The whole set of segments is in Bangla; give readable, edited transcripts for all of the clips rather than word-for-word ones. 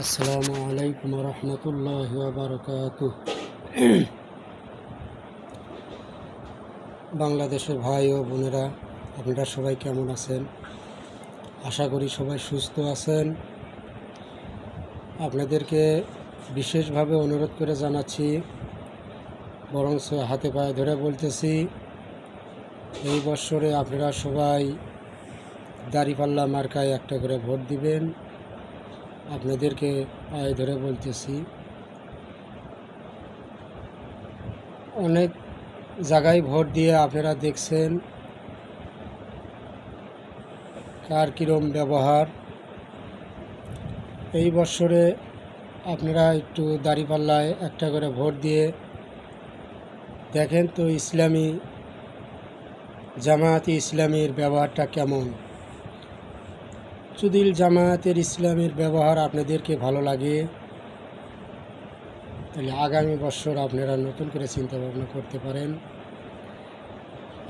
আসসালামু আলাইকুম রহমতুল্লাহি ওয়া বারাকাতুহু। বাংলাদেশের ভাই ও বোনেরা, আপনারা সবাই কেমন আছেন? আশা করি সবাই সুস্থ আছেন। আপনাদেরকে বিশেষভাবে অনুরোধ করে জানাচ্ছি, বরঞ্চ হাতে পায়ে ধরে বলতেছি, এই বৎসরে আপনারা সবাই দাঁড়িপাল্লা মার্কায় একটা করে ভোট দিবেন। আপনাদেরকে পায়ে ধরে বলতেছি, অনেক জায়গায় ভোট দিয়ে আপনারা দেখছেন কার কীরম ব্যবহার। এই বৎসরে আপনারা একটু দাঁড়িপাল্লায় একটা করে ভোট দিয়ে দেখেন তো জামায়াতে ইসলামীর ব্যবহারটা কেমন। যদি জামায়াতের ইসলামীর ব্যবহার আপনাদেরকে ভালো লাগে, তাহলে আগামী বৎসর আপনারা নতুন করে চিন্তা ভাবনা করতে পারেন।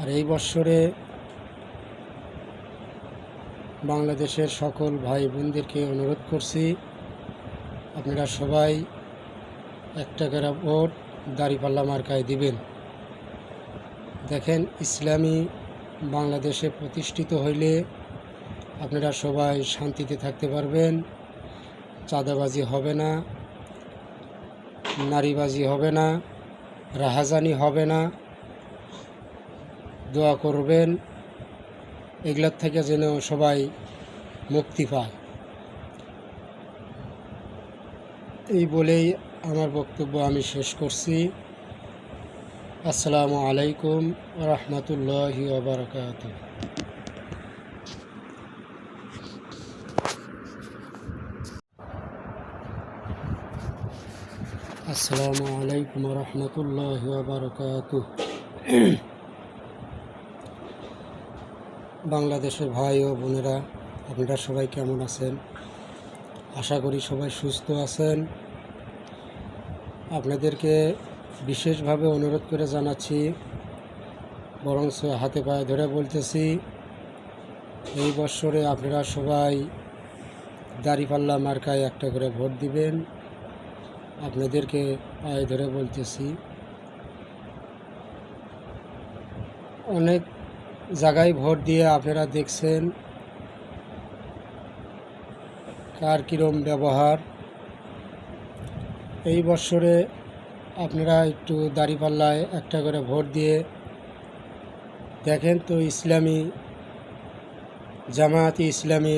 আর এই বৎসরে বাংলাদেশের সকল ভাই বোনদেরকে অনুরোধ করছি, আপনারা সবাই একটা করে ভোট দাঁড়িপাল্লা মার্কায় দিবেন। দেখেন, ইসলামী বাংলাদেশে প্রতিষ্ঠিত হইলে আপনারা সবাই শান্তিতে থাকতে পারবেন। চাঁদাবাজি হবে না, নারীবাজি হবে না, রাহাজানি হবে না। দোয়া করবেন এগুলোর থেকে যেন সবাই মুক্তি পায়। এই বলেই আমার বক্তব্য আমি শেষ করছি। আসসালামু আলাইকুম রহমতুল্লাহি ওয়া বারাকাতুহু। আসসালামু আলাইকুম রহমতুল্লাহি ওয়া বারাকাতুহু। বাংলাদেশের ভাই ও বোনেরা, আপনারা সবাই কেমন আছেন? আশা করি সবাই সুস্থ আছেন। আপনাদেরকে বিশেষভাবে অনুরোধ করে জানাচ্ছি, বরঞ্চ হাতে পায়ে ধরে বলতেছি, এই বৎসরে আপনারা সবাই দাঁড়িপাল্লা মার্কায় একটা করে ভোট দিবেন। আপনাদেরকে পায়ে ধরে বলতেছি, অনেক জায়গায় ভোট দিয়ে আপনারা দেখছেন কার কীরম ব্যবহার। এই বৎসরে আপনারা একটু দাঁড়িপাল্লায় একটা করে ভোট দিয়ে দেখেন তো জামায়াতে ইসলামী